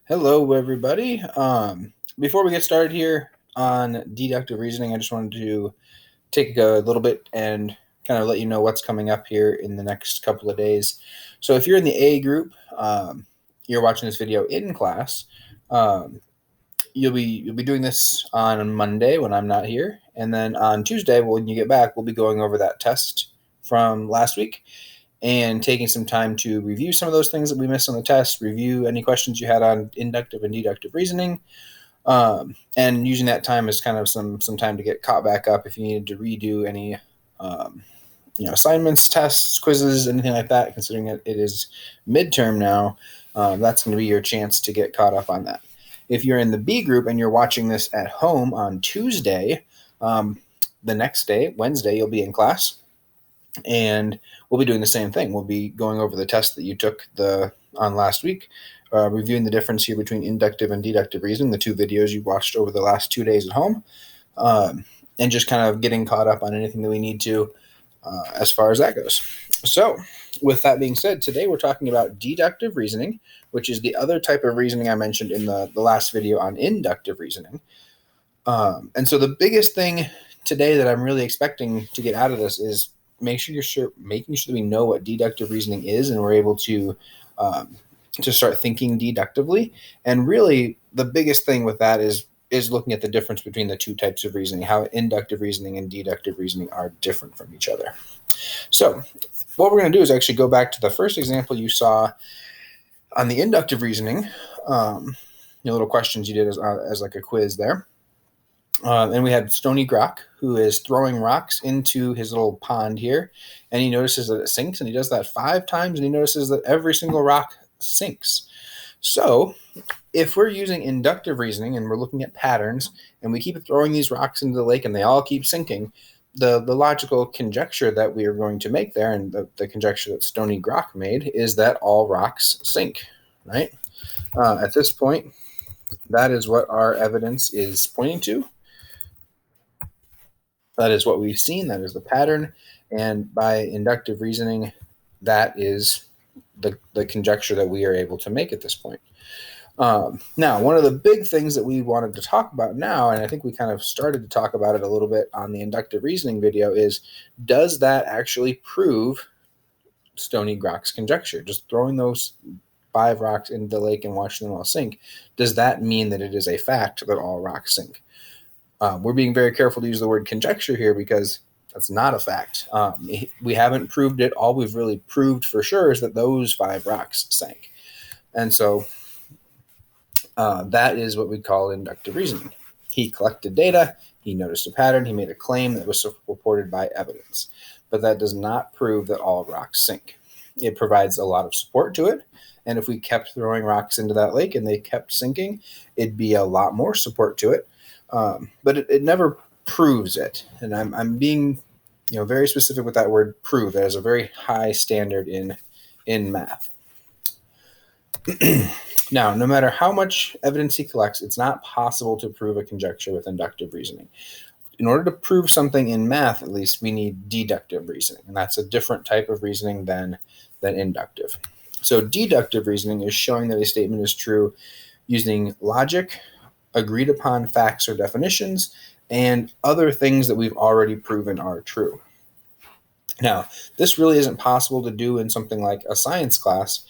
Hello, everybody. Before we get started here on deductive reasoning, I just wanted to take a little bit and kind of let you know what's coming up here in the next couple of days. So if you're in the A group, you're watching this video in class, you'll be doing this on Monday when I'm not here, and then on Tuesday when you get back, we'll be going over that test from last week and taking some time to review some of those things that we missed on the test, review any questions you had on inductive and deductive reasoning, and using that time as kind of some time to get caught back up if you needed to redo any assignments, tests, quizzes, anything like that. Considering it is midterm now, that's going to be your chance to get caught up on that. If you're in the B group and you're watching this at home on Tuesday, the next day, Wednesday, you'll be in class. And we'll be doing the same thing. We'll be going over the test that you took on last week, reviewing the difference here between inductive and deductive reasoning, the two videos you watched over the last 2 days at home, and just kind of getting caught up on anything that we need to as far as that goes. So with that being said, today we're talking about deductive reasoning, which is the other type of reasoning I mentioned in the last video on inductive reasoning. And so the biggest thing today that I'm really expecting to get out of this is making sure that we know what deductive reasoning is, and we're able to start thinking deductively. And really, the biggest thing with that is looking at the difference between the two types of reasoning, how inductive reasoning and deductive reasoning are different from each other. So what we're going to do is actually go back to the first example you saw on the inductive reasoning, little questions you did as like a quiz there. And we had Stony Grok, who is throwing rocks into his little pond here, and he notices that it sinks, and he does that 5 times, and he notices that every single rock sinks. So if we're using inductive reasoning and we're looking at patterns, and we keep throwing these rocks into the lake and they all keep sinking, the logical conjecture that we are going to make there, and the conjecture that Stony Grok made, is that all rocks sink, right? At this point, that is what our evidence is pointing to. That is what we've seen. That is the pattern. And by inductive reasoning, that is the conjecture that we are able to make at this point. Now, one of the big things that we wanted to talk about now, and I think we kind of started to talk about it a little bit on the inductive reasoning video, is does that actually prove Stony Grok's conjecture? Just throwing those 5 rocks into the lake and watching them all sink, does that mean that it is a fact that all rocks sink? We're being very careful to use the word conjecture here because that's not a fact. We haven't proved it. All we've really proved for sure is that those 5 rocks sank. And so that is what we call inductive reasoning. He collected data, he noticed a pattern, he made a claim that was supported by evidence. But that does not prove that all rocks sink. It provides a lot of support to it. And if we kept throwing rocks into that lake and they kept sinking, it'd be a lot more support to it. But it never proves it. And I'm being very specific with that word prove. That is a very high standard in math. Now, no matter how much evidence he collects, it's not possible to prove a conjecture with inductive reasoning. In order to prove something in math, at least, we need deductive reasoning. And that's a different type of reasoning than inductive. So deductive reasoning is showing that a statement is true using logic, agreed upon facts or definitions, and other things that we've already proven are true. Now, this really isn't possible to do in something like a science class,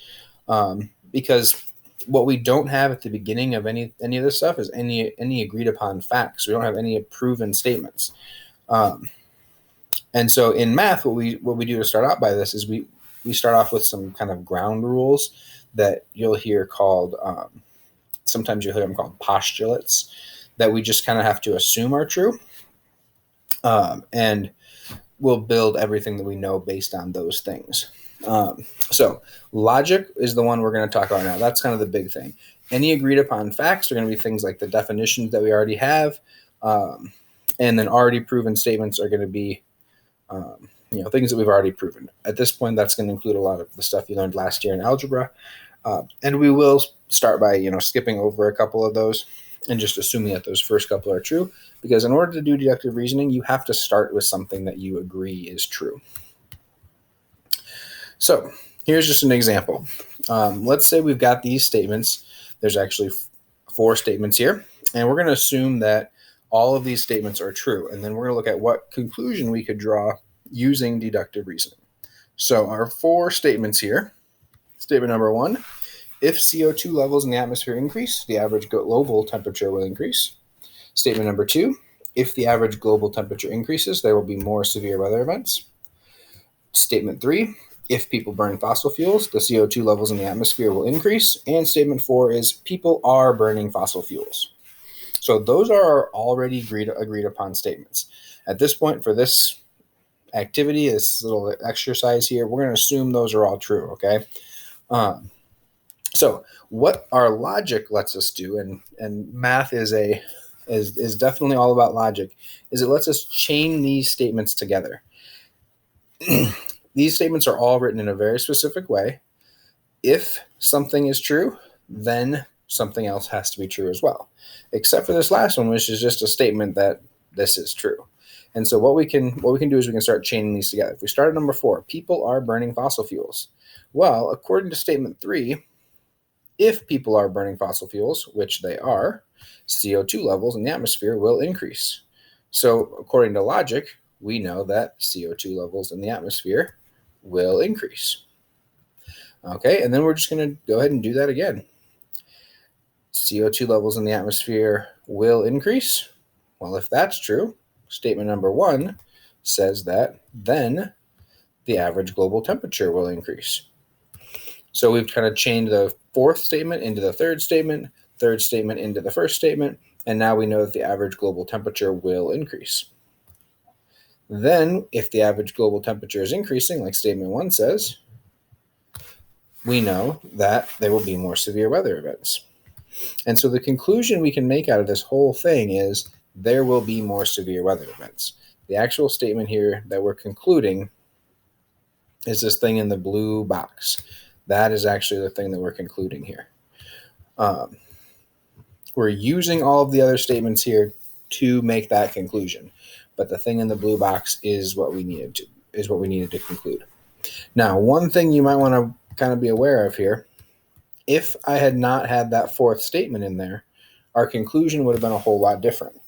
because what we don't have at the beginning of any of this stuff is any agreed upon facts. We don't have any proven statements. And so in math, what we do to start out by this is we start off with some kind of ground rules that you'll hear called sometimes you'll hear them called postulates, that we just kind of have to assume are true. And we'll build everything that we know based on those things. So logic is the one we're going to talk about now. That's kind of the big thing. Any agreed upon facts are going to be things like the definitions that we already have. And then already proven statements are going to be things that we've already proven. At this point, that's going to include a lot of the stuff you learned last year in algebra. And we will start by, skipping over a couple of those and just assuming that those first couple are true. Because in order to do deductive reasoning, you have to start with something that you agree is true. So here's just an example. Let's say we've got these statements There's actually 4 statements here, and we're going to assume that all of these statements are true, and then we're going to look at what conclusion we could draw using deductive reasoning. So our 4 statements here. Statement number 1, if CO2 levels in the atmosphere increase, the average global temperature will increase. Statement number 2, if the average global temperature increases, there will be more severe weather events. Statement 3, if people burn fossil fuels, the CO2 levels in the atmosphere will increase. And statement 4 is people are burning fossil fuels. So those are our already agreed upon statements. At this point, for this activity, this little exercise here, we're going to assume those are all true, okay? So what our logic lets us do, and math is definitely all about logic, is it lets us chain these statements together. These statements are all written in a very specific way. If something is true, then something else has to be true as well, except for this last one, which is just a statement that this is true. And so what we can do is we can start chaining these together. If we start at number 4, people are burning fossil fuels. Well, according to statement 3, if people are burning fossil fuels, which they are, CO2 levels in the atmosphere will increase. So according to logic, we know that CO2 levels in the atmosphere will increase. Okay, and then we're just going to go ahead and do that again. CO2 levels in the atmosphere will increase. Well, if that's true, statement number 1 says that then the average global temperature will increase. So we've kind of chained the 4th statement into the 3rd statement into the 1st statement, and now we know that the average global temperature will increase. Then, if the average global temperature is increasing, like statement 1 says, we know that there will be more severe weather events. And so the conclusion we can make out of this whole thing is there will be more severe weather events. The actual statement here that we're concluding is this thing in the blue box. That is actually the thing that we're concluding here. We're using all of the other statements here to make that conclusion, but the thing in the blue box is what we needed to conclude. Now, one thing you might want to kind of be aware of here, if I had not had that 4th statement in there, our conclusion would have been a whole lot different.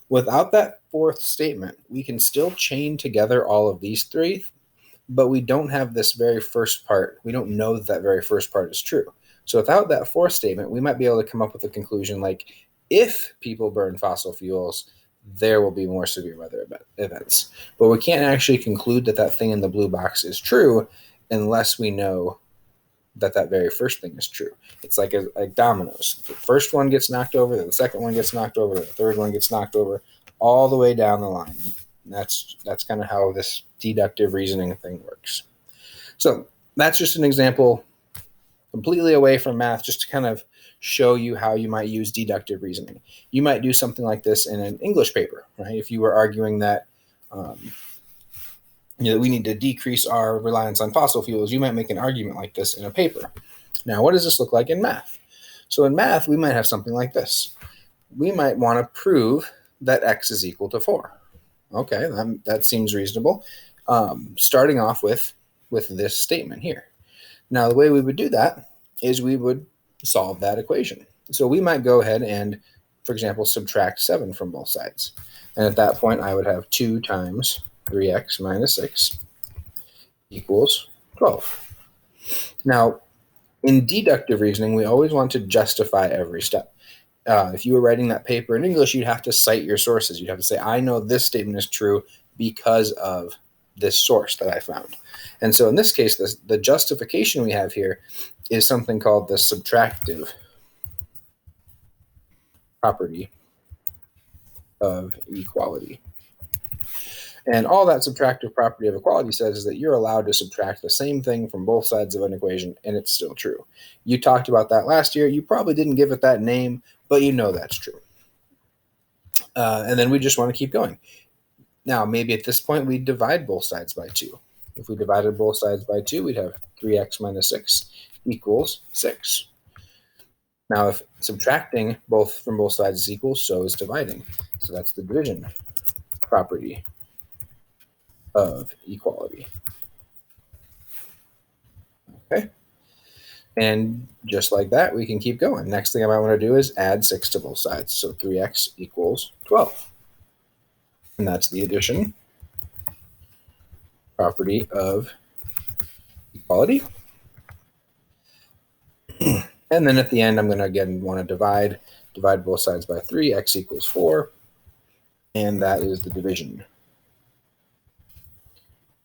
Without that 4th statement, we can still chain together all of these 3, but we don't have this very first part. We don't know that very first part is true. So without that 4th statement, we might be able to come up with a conclusion like, if people burn fossil fuels, there will be more severe weather events. But we can't actually conclude that that thing in the blue box is true unless we know that that very first thing is true. It's like dominoes. The first one gets knocked over, then the second one gets knocked over, the third one gets knocked over, all the way down the line. And that's kind of how this deductive reasoning thing works. So that's just an example completely away from math, just to kind of show you how you might use deductive reasoning. You might do something like this in an English paper, right? If you were arguing that we need to decrease our reliance on fossil fuels, you might make an argument like this in a paper. Now, what does this look like in math? So in math, we might have something like this. We might want to prove that x is equal to 4. Okay, that seems reasonable. Starting off with this statement here. Now, the way we would do that is we would solve that equation. So we might go ahead and, for example, subtract 7 from both sides. And at that point, I would have 2 times 3x minus 6 equals 12. Now, in deductive reasoning, we always want to justify every step. If you were writing that paper in English, you'd have to cite your sources. You'd have to say, I know this statement is true because of this source that I found. And so in this case, the justification we have here is something called the subtractive property of equality. And all that subtractive property of equality says is that you're allowed to subtract the same thing from both sides of an equation, and it's still true. You talked about that last year. You probably didn't give it that name, but you know that's true. And then we just want to keep going. Now, maybe at this point, we divide both sides by 2. If we divided both sides by 2, we'd have 3x minus 6 equals 6. Now, if subtracting from both sides is equal, so is dividing. So that's the division property of equality. Okay. And just like that, we can keep going. Next thing I might want to do is add 6 to both sides. So 3x equals 12. And that's the addition property of equality. And then at the end, I'm going to again want to divide both sides by 3, x equals 4. And that is the division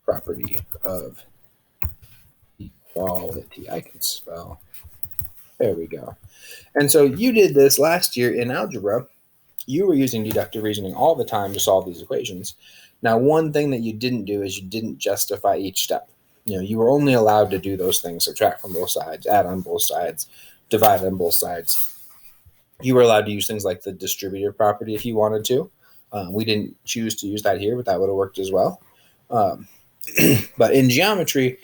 property of equality. I can spell. There we go. And so you did this last year in algebra. You were using deductive reasoning all the time to solve these equations. Now, one thing that you didn't do is you didn't justify each step. You were only allowed to do those things: subtract from both sides, add on both sides, divide on both sides. You were allowed to use things like the distributive property if you wanted to. We didn't choose to use that here, but that would have worked as well. But in geometry,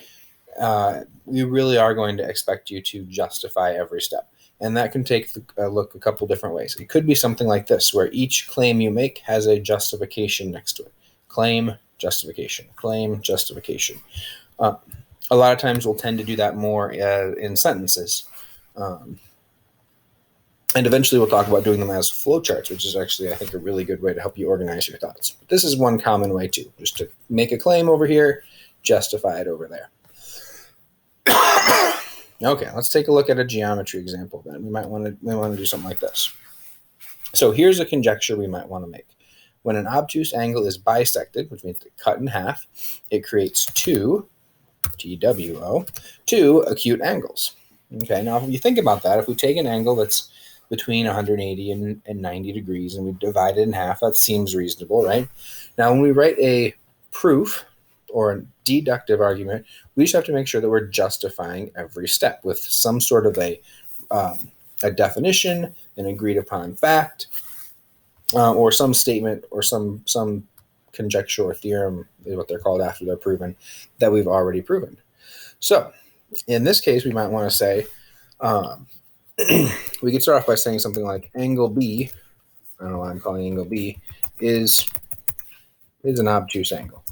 we really are going to expect you to justify every step. And that can take a look a couple different ways. It could be something like this, where each claim you make has a justification next to it. Claim, justification, claim, justification. A lot of times we'll tend to do that more in sentences. And eventually we'll talk about doing them as flowcharts, which is actually, I think, a really good way to help you organize your thoughts. But this is one common way too, just to make a claim over here, justify it over there. Okay, let's take a look at a geometry example then. We might want to do something like this. So here's a conjecture we might want to make. When an obtuse angle is bisected, which means cut in half, it creates two, TWO, two acute angles. Okay, now if you think about that, if we take an angle that's between 180 and 90 degrees and we divide it in half, that seems reasonable, right? Now when we write a proof or a deductive argument, we just have to make sure that we're justifying every step with some sort of a definition, an agreed upon fact, or some statement or some conjecture or theorem is what they're called after they're proven, that we've already proven. So in this case, we might want to say, we could start off by saying something like angle B, I don't know why I'm calling angle B, is an obtuse angle.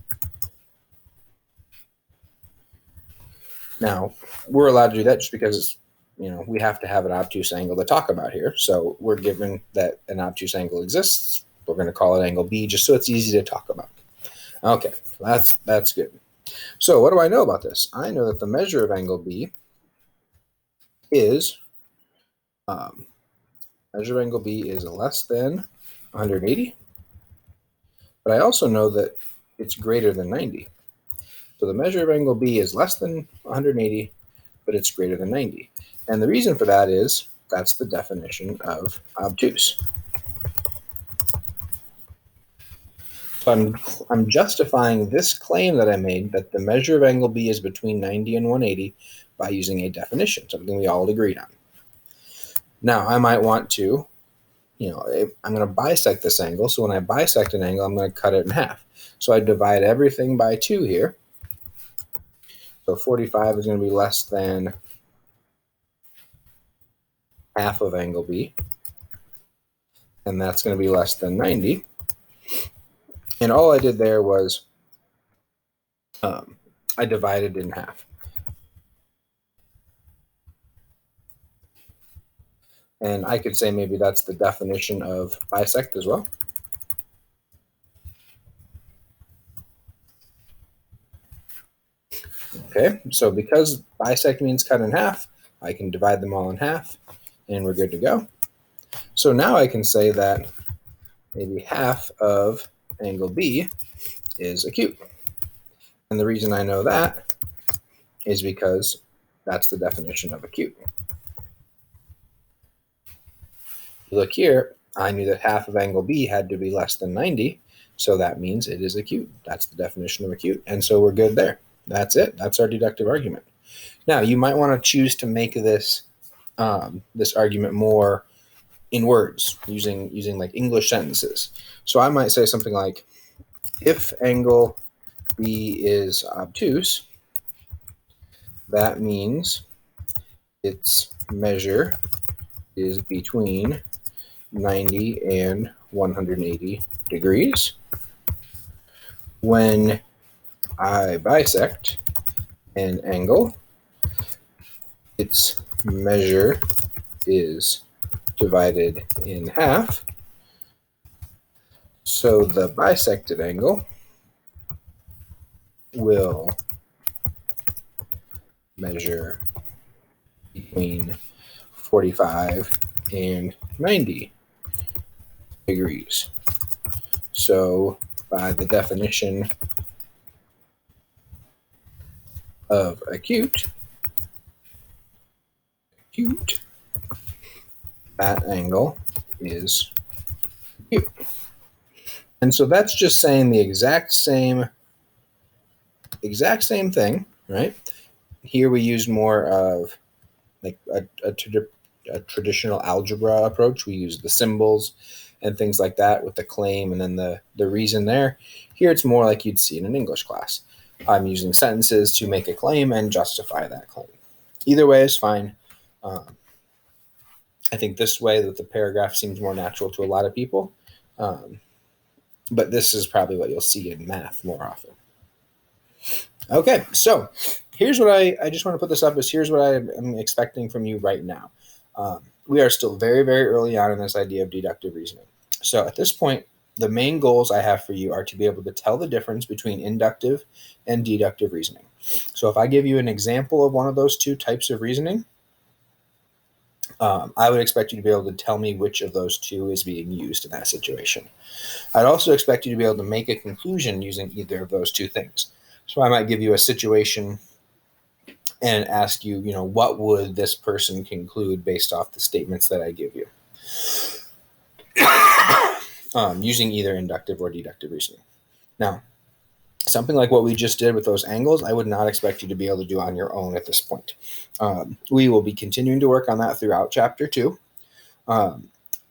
Now, we're allowed to do that just because we have to have an obtuse angle to talk about here. So we're given that an obtuse angle exists. We're going to call it angle B just so it's easy to talk about. Okay, that's good. So what do I know about this? I know that the measure of angle B is measure of angle B is less than 180, but I also know that it's greater than 90. So the measure of angle B is less than 180, but it's greater than 90. And the reason for that is that's the definition of obtuse. So I'm justifying this claim that I made that the measure of angle B is between 90 and 180 by using a definition, something we all agreed on. Now, I might want to, I'm going to bisect this angle. So when I bisect an angle, I'm going to cut it in half. So I divide everything by 2 here. So 45 is going to be less than half of angle B. And that's going to be less than 90. And all I did there was I divided in half. And I could say maybe that's the definition of bisect as well. Okay, so because bisect means cut in half, I can divide them all in half, and we're good to go. So now I can say that maybe half of angle B is acute. And the reason I know that is because that's the definition of acute. Look here, I knew that half of angle B had to be less than 90, so that means it is acute. That's the definition of acute, and so we're good there. That's it. That's our deductive argument. Now, you might want to choose to make this this argument more in words, using like English sentences. So I might say something like, if angle B is obtuse, that means its measure is between 90 and 180 degrees. When I bisect an angle, its measure is divided in half, so the bisected angle will measure between 45 and 90 degrees. So by the definition of acute, that angle is acute. And so that's just saying the exact same thing, right? Here we use more of like a traditional algebra approach. We use the symbols and things like that with the claim and then the reason there. Here it's more like you'd see in an English class. I'm using sentences to make a claim and justify that claim. Either way is fine. I think this way that the paragraph seems more natural to a lot of people. But this is probably what you'll see in math more often. Okay, so here's what I just want to put this up as here's what I'm expecting from you right now. We are still very, very early on in this idea of deductive reasoning. So at this point, the main goals I have for you are to be able to tell the difference between inductive and deductive reasoning. So if I give you an example of one of those two types of reasoning, I would expect you to be able to tell me which of those two is being used in that situation. I'd also expect you to be able to make a conclusion using either of those two things. So I might give you a situation and ask you, what would this person conclude based off the statements that I give you? Using either inductive or deductive reasoning. Now, something like what we just did with those angles, I would not expect you to be able to do on your own at this point. We will be continuing to work on that throughout Chapter 2,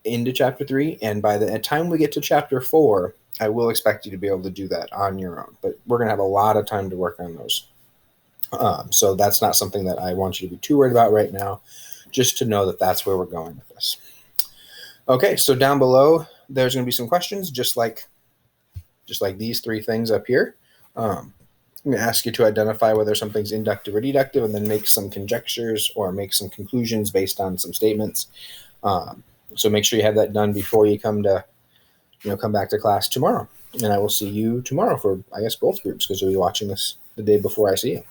into Chapter 3, and by the time we get to Chapter 4, I will expect you to be able to do that on your own, but we're going to have a lot of time to work on those. So that's not something that I want you to be too worried about right now, just to know that that's where we're going with this. Okay, so down below, there's going to be some questions, just like these three things up here. I'm going to ask you to identify whether something's inductive or deductive, and then make some conjectures or make some conclusions based on some statements. So make sure you have that done before you come back to class tomorrow. And I will see you tomorrow for, I guess, both groups, because you'll be watching this the day before I see you.